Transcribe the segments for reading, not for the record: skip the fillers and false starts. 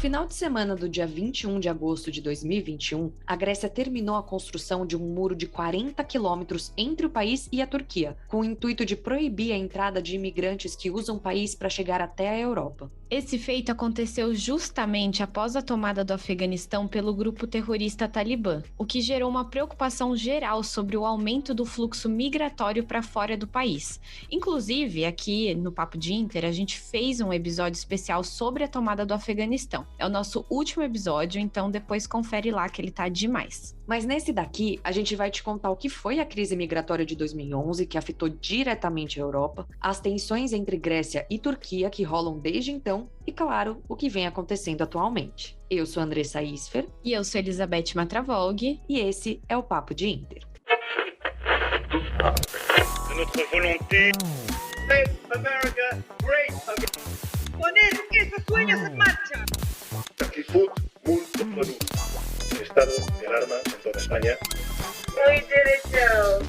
final de semana do dia 21 de agosto de 2021, a Grécia terminou a construção de um muro de 40 quilômetros entre o país e a Turquia, com o intuito de proibir a entrada de imigrantes que usam o país para chegar até a Europa. Esse feito aconteceu justamente após a tomada do Afeganistão pelo grupo terrorista Talibã, o que gerou uma preocupação geral sobre o aumento do fluxo migratório para fora do país. Inclusive, aqui no Papo de Inter, a gente fez um episódio especial sobre a tomada do Afeganistão. É o nosso último episódio, então depois confere lá que ele tá demais. Mas nesse daqui, a gente vai te contar o que foi a crise migratória de 2011, que afetou diretamente a Europa, as tensões entre Grécia e Turquia que rolam desde então, e claro, o que vem acontecendo atualmente. Eu sou Andressa Isfer. E eu sou Elizabeth Matravolg. E esse é o Papo de Inter. De notre volonté. Make America great again. Con eso que ese sueño se marcha. Aquí food, muito salud. Estado de alarma en toda España. We did it, Joe.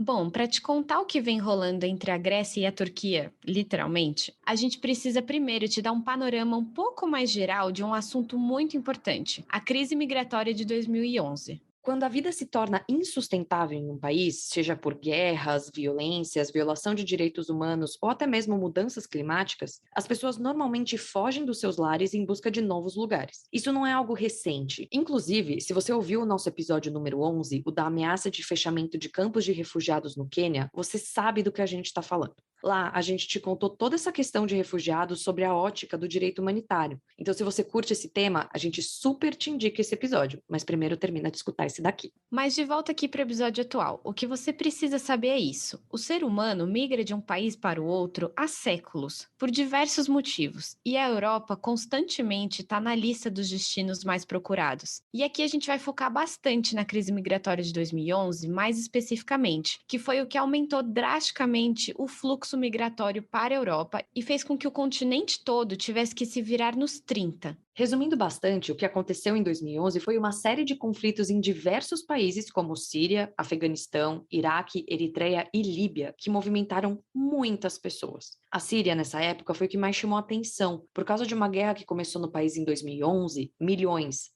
Bom, para te contar o que vem rolando entre a Grécia e a Turquia, literalmente, a gente precisa primeiro te dar um panorama um pouco mais geral de um assunto muito importante, a crise migratória de 2011. Quando a vida se torna insustentável em um país, seja por guerras, violências, violação de direitos humanos ou até mesmo mudanças climáticas, as pessoas normalmente fogem dos seus lares em busca de novos lugares. Isso não é algo recente. Inclusive, se você ouviu o nosso episódio número 11, o da ameaça de fechamento de campos de refugiados no Quênia, você sabe do que a gente está falando. Lá, a gente te contou toda essa questão de refugiados sobre a ótica do direito humanitário. Então, se você curte esse tema, a gente super te indica esse episódio. Mas primeiro termina de escutar esse daqui. Mas de volta aqui para o episódio atual, o que você precisa saber é isso. O ser humano migra de um país para o outro há séculos, por diversos motivos. E a Europa constantemente está na lista dos destinos mais procurados. E aqui a gente vai focar bastante na crise migratória de 2011, mais especificamente, que foi o que aumentou drasticamente o fluxo migratório para a Europa e fez com que o continente todo tivesse que se virar nos 30. Resumindo bastante, o que aconteceu em 2011 foi uma série de conflitos em diversos países como Síria, Afeganistão, Iraque, Eritreia e Líbia, que movimentaram muitas pessoas. A Síria, nessa época, foi o que mais chamou a atenção. Por causa de uma guerra que começou no país em 2011, milhões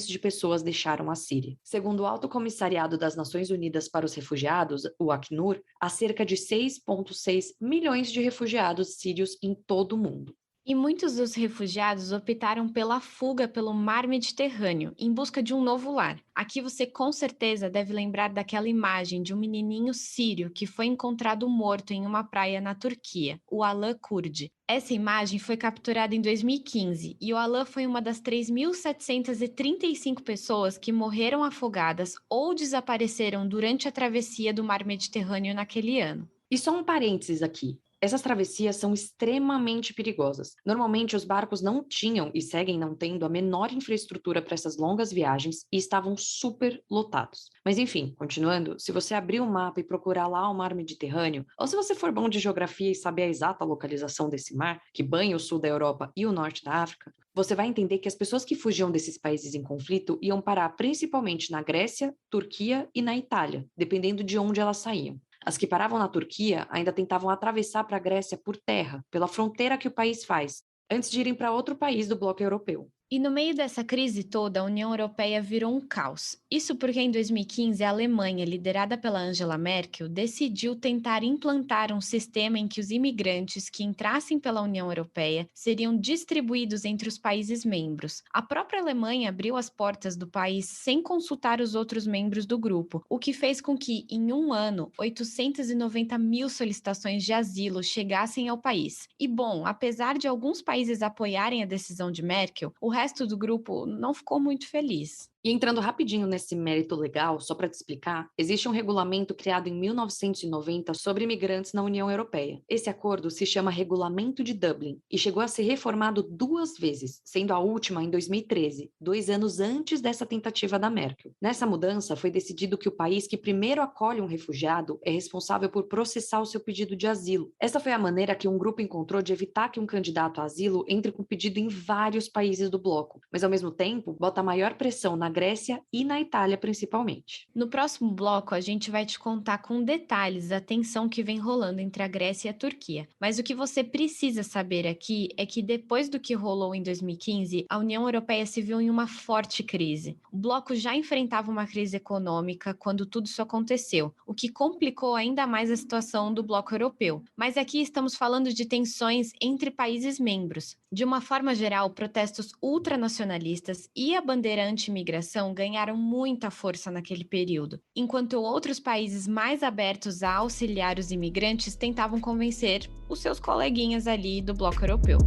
de pessoas deixaram a Síria. Segundo o Alto Comissariado das Nações Unidas para os Refugiados, o Acnur, há cerca de 6,6 milhões de refugiados sírios em todo o mundo. E muitos dos refugiados optaram pela fuga pelo mar Mediterrâneo, em busca de um novo lar. Aqui você com certeza deve lembrar daquela imagem de um menininho sírio que foi encontrado morto em uma praia na Turquia, o Alan Kurdi. Essa imagem foi capturada em 2015 e o Alan foi uma das 3.735 pessoas que morreram afogadas ou desapareceram durante a travessia do mar Mediterrâneo naquele ano. E só um parênteses aqui. Essas travessias são extremamente perigosas. Normalmente, os barcos não tinham e seguem não tendo a menor infraestrutura para essas longas viagens e estavam super lotados. Mas enfim, continuando, se você abrir o mapa e procurar lá o mar Mediterrâneo, ou se você for bom de geografia e saber a exata localização desse mar, que banha o sul da Europa e o norte da África, você vai entender que as pessoas que fugiam desses países em conflito iam parar principalmente na Grécia, Turquia e na Itália, dependendo de onde elas saíam. As que paravam na Turquia ainda tentavam atravessar para a Grécia por terra, pela fronteira que o país faz, antes de irem para outro país do bloco europeu. E no meio dessa crise toda, a União Europeia virou um caos. Isso porque em 2015 a Alemanha, liderada pela Angela Merkel, decidiu tentar implantar um sistema em que os imigrantes que entrassem pela União Europeia seriam distribuídos entre os países membros. A própria Alemanha abriu as portas do país sem consultar os outros membros do grupo, o que fez com que, em um ano, 890 mil solicitações de asilo chegassem ao país. E bom, apesar de alguns países apoiarem a decisão de Merkel, o resto do grupo não ficou muito feliz. E entrando rapidinho nesse mérito legal, só para te explicar, existe um regulamento criado em 1990 sobre imigrantes na União Europeia. Esse acordo se chama Regulamento de Dublin e chegou a ser reformado 2 vezes, sendo a última em 2013, 2 anos antes dessa tentativa da Merkel. Nessa mudança, foi decidido que o país que primeiro acolhe um refugiado é responsável por processar o seu pedido de asilo. Essa foi a maneira que um grupo encontrou de evitar que um candidato a asilo entre com pedido em vários países do bloco, mas ao mesmo tempo bota maior pressão na Grécia e na Itália, principalmente. No próximo bloco, a gente vai te contar com detalhes a tensão que vem rolando entre a Grécia e a Turquia. Mas o que você precisa saber aqui é que depois do que rolou em 2015, a União Europeia se viu em uma forte crise. O bloco já enfrentava uma crise econômica quando tudo isso aconteceu, o que complicou ainda mais a situação do bloco europeu. Mas aqui estamos falando de tensões entre países membros. De uma forma geral, protestos ultranacionalistas e a bandeira anti-imigração ganharam muita força naquele período, enquanto outros países mais abertos a auxiliar os imigrantes tentavam convencer os seus coleguinhas ali do bloco europeu.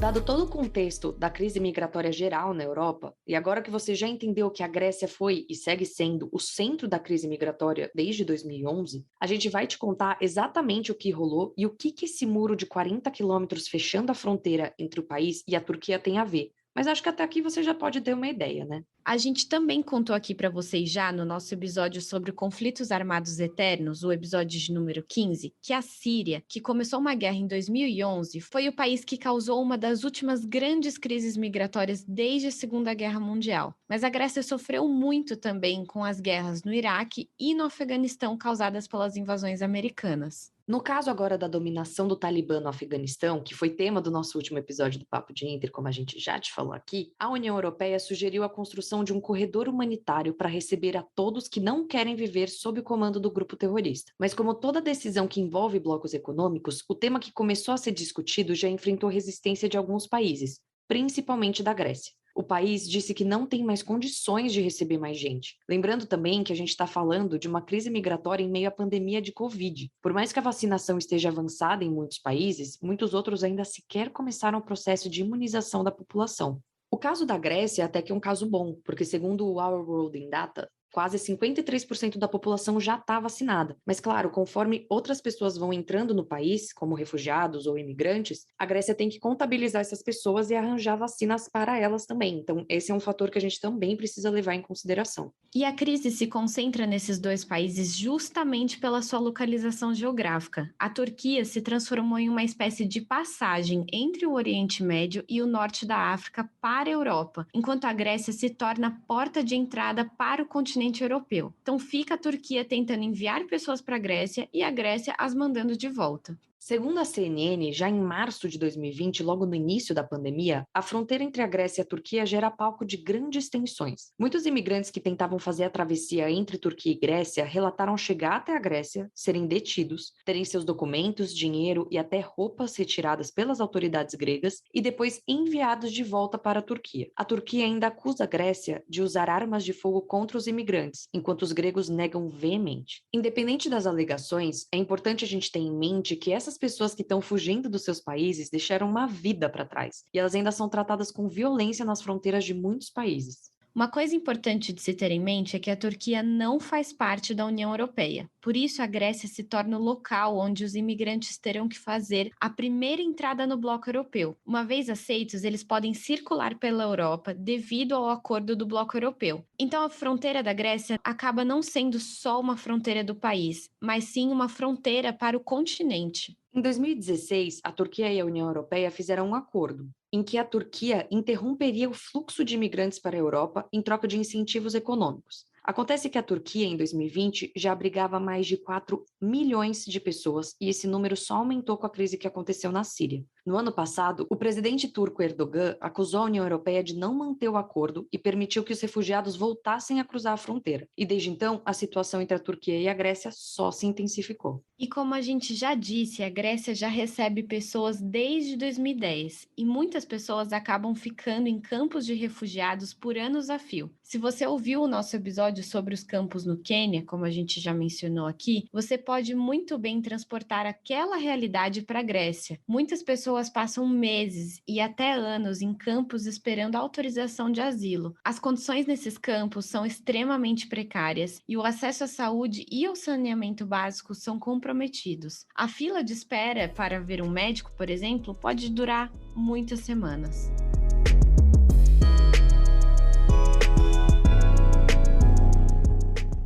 Dado todo o contexto da crise migratória geral na Europa, e agora que você já entendeu que a Grécia foi e segue sendo o centro da crise migratória desde 2011, a gente vai te contar exatamente o que rolou e o que esse muro de 40 quilômetros fechando a fronteira entre o país e a Turquia tem a ver. Mas acho que até aqui você já pode ter uma ideia, né? A gente também contou aqui para vocês já no nosso episódio sobre conflitos armados eternos, o episódio de número 15, que a Síria, que começou uma guerra em 2011, foi o país que causou uma das últimas grandes crises migratórias desde a Segunda Guerra Mundial. Mas a Grécia sofreu muito também com as guerras no Iraque e no Afeganistão causadas pelas invasões americanas. No caso agora da dominação do Talibã no Afeganistão, que foi tema do nosso último episódio do Papo de Inter, como a gente já te falou aqui, a União Europeia sugeriu a construção de um corredor humanitário para receber a todos que não querem viver sob o comando do grupo terrorista. Mas como toda decisão que envolve blocos econômicos, o tema que começou a ser discutido já enfrentou resistência de alguns países, principalmente da Grécia. O país disse que não tem mais condições de receber mais gente. Lembrando também que a gente está falando de uma crise migratória em meio à pandemia de Covid. Por mais que a vacinação esteja avançada em muitos países, muitos outros ainda sequer começaram o processo de imunização da população. O caso da Grécia até que é um caso bom, porque segundo o Our World in Data, quase 53% da população já está vacinada. Mas, claro, conforme outras pessoas vão entrando no país, como refugiados ou imigrantes, a Grécia tem que contabilizar essas pessoas e arranjar vacinas para elas também. Então, esse é um fator que a gente também precisa levar em consideração. E a crise se concentra nesses dois países justamente pela sua localização geográfica. A Turquia se transformou em uma espécie de passagem entre o Oriente Médio e o norte da África para a Europa, enquanto a Grécia se torna a porta de entrada para o continente europeu. Então fica a Turquia tentando enviar pessoas para a Grécia e a Grécia as mandando de volta. Segundo a CNN, já em março de 2020, logo no início da pandemia, a fronteira entre a Grécia e a Turquia gera palco de grandes tensões. Muitos imigrantes que tentavam fazer a travessia entre Turquia e Grécia relataram chegar até a Grécia, serem detidos, terem seus documentos, dinheiro e até roupas retiradas pelas autoridades gregas e depois enviados de volta para a Turquia. A Turquia ainda acusa a Grécia de usar armas de fogo contra os imigrantes, enquanto os gregos negam veemente. Independente das alegações, é importante a gente ter em mente que essas pessoas que estão fugindo dos seus países deixaram uma vida para trás, e elas ainda são tratadas com violência nas fronteiras de muitos países. Uma coisa importante de se ter em mente é que a Turquia não faz parte da União Europeia. Por isso, a Grécia se torna o local onde os imigrantes terão que fazer a primeira entrada no bloco europeu. Uma vez aceitos, eles podem circular pela Europa devido ao acordo do bloco europeu. Então, a fronteira da Grécia acaba não sendo só uma fronteira do país, mas sim uma fronteira para o continente. Em 2016, a Turquia e a União Europeia fizeram um acordo, em que a Turquia interromperia o fluxo de imigrantes para a Europa em troca de incentivos econômicos. Acontece que a Turquia, em 2020, já abrigava mais de 4 milhões de pessoas e esse número só aumentou com a crise que aconteceu na Síria. No ano passado, o presidente turco Erdogan acusou a União Europeia de não manter o acordo e permitiu que os refugiados voltassem a cruzar a fronteira. E desde então, a situação entre a Turquia e a Grécia só se intensificou. E como a gente já disse, a Grécia já recebe pessoas desde 2010 e muitas pessoas acabam ficando em campos de refugiados por anos a fio. Se você ouviu o nosso episódio sobre os campos no Quênia, como a gente já mencionou aqui, você pode muito bem transportar aquela realidade para a Grécia. Muitas pessoas passam meses e até anos em campos esperando autorização de asilo. As condições nesses campos são extremamente precárias e o acesso à saúde e ao saneamento básico são comprometidos. A fila de espera para ver um médico, por exemplo, pode durar muitas semanas.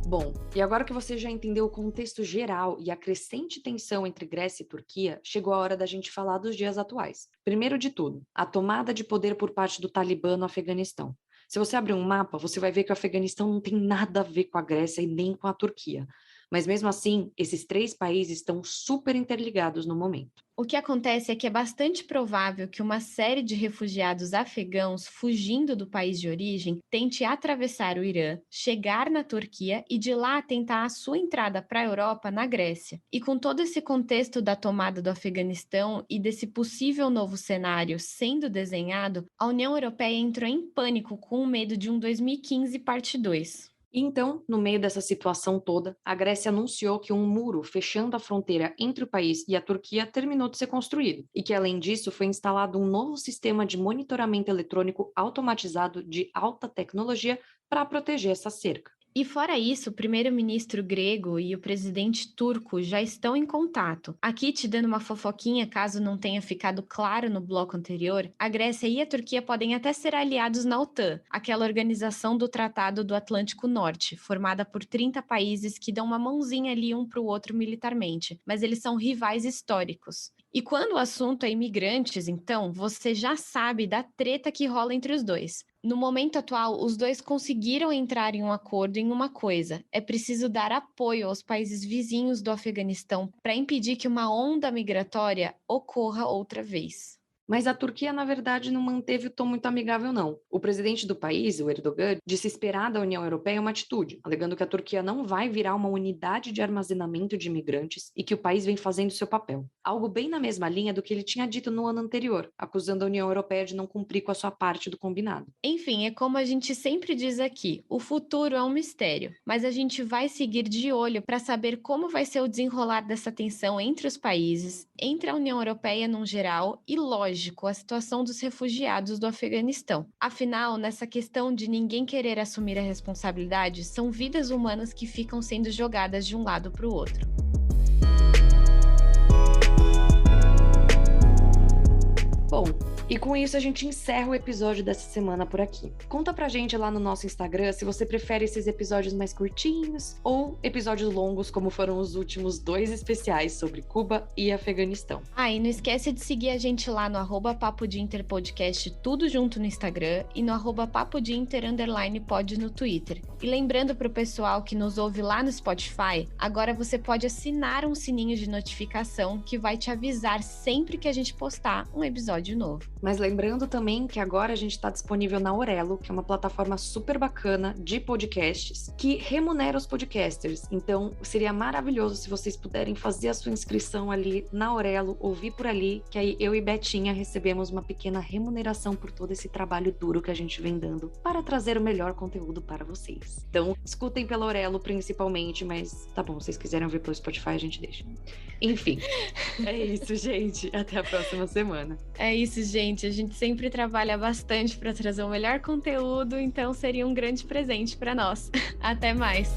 Bom, E agora que você já entendeu o contexto geral e a crescente tensão entre Grécia e Turquia, chegou a hora da gente falar dos dias atuais. Primeiro de tudo, a tomada de poder por parte do Talibã no Afeganistão. Se você abrir um mapa, você vai ver que o Afeganistão não tem nada a ver com a Grécia e nem com a Turquia. Mas mesmo assim, esses 3 países estão super interligados no momento. O que acontece é que é bastante provável que uma série de refugiados afegãos fugindo do país de origem tente atravessar o Irã, chegar na Turquia e de lá tentar a sua entrada para a Europa na Grécia. E com todo esse contexto da tomada do Afeganistão e desse possível novo cenário sendo desenhado, a União Europeia entrou em pânico com o medo de um 2015 parte 2. Então, no meio dessa situação toda, a Grécia anunciou que um muro fechando a fronteira entre o país e a Turquia terminou de ser construído, e que, além disso, foi instalado um novo sistema de monitoramento eletrônico automatizado de alta tecnologia para proteger essa cerca. E fora isso, o primeiro-ministro grego e o presidente turco já estão em contato. Aqui, te dando uma fofoquinha, caso não tenha ficado claro no bloco anterior, a Grécia e a Turquia podem até ser aliados na OTAN, aquela organização do Tratado do Atlântico Norte, formada por 30 países que dão uma mãozinha ali um para o outro militarmente, mas eles são rivais históricos. E quando o assunto é imigrantes, então, você já sabe da treta que rola entre os dois. No momento atual, os dois conseguiram entrar em um acordo em uma coisa: é preciso dar apoio aos países vizinhos do Afeganistão para impedir que uma onda migratória ocorra outra vez. Mas a Turquia, na verdade, não manteve o tom muito amigável, não. O presidente do país, o Erdogan, disse esperar da União Europeia uma atitude, alegando que a Turquia não vai virar uma unidade de armazenamento de imigrantes e que o país vem fazendo seu papel. Algo bem na mesma linha do que ele tinha dito no ano anterior, acusando a União Europeia de não cumprir com a sua parte do combinado. Enfim, é como a gente sempre diz aqui, o futuro é um mistério, mas a gente vai seguir de olho para saber como vai ser o desenrolar dessa tensão entre os países, entre a União Europeia num geral e, lógico, a situação dos refugiados do Afeganistão. Afinal, nessa questão de ninguém querer assumir a responsabilidade, são vidas humanas que ficam sendo jogadas de um lado para o outro. Bom, e com isso a gente encerra o episódio dessa semana por aqui. Conta pra gente lá no nosso Instagram se você prefere esses episódios mais curtinhos ou episódios longos, como foram os últimos 2 especiais sobre Cuba e Afeganistão. E não esquece de seguir a gente lá no @papodinterpodcast, tudo junto no Instagram, e no @papodinter_pod no Twitter. E lembrando pro pessoal que nos ouve lá no Spotify, agora você pode assinar um sininho de notificação que vai te avisar sempre que a gente postar um episódio novo. Mas lembrando também que agora a gente está disponível na Aurelo, que é uma plataforma super bacana de podcasts, que remunera os podcasters. Então, seria maravilhoso se vocês puderem fazer a sua inscrição ali na Aurelo, ouvir por ali, que aí eu e Betinha recebemos uma pequena remuneração por todo esse trabalho duro que a gente vem dando para trazer o melhor conteúdo para vocês. Então, escutem pela Aurelo principalmente, mas tá bom, se vocês quiserem ouvir pelo Spotify, a gente deixa. Enfim, é isso, gente. Até a próxima semana. É isso, gente. A gente sempre trabalha bastante para trazer o melhor conteúdo, então seria um grande presente para nós. Até mais!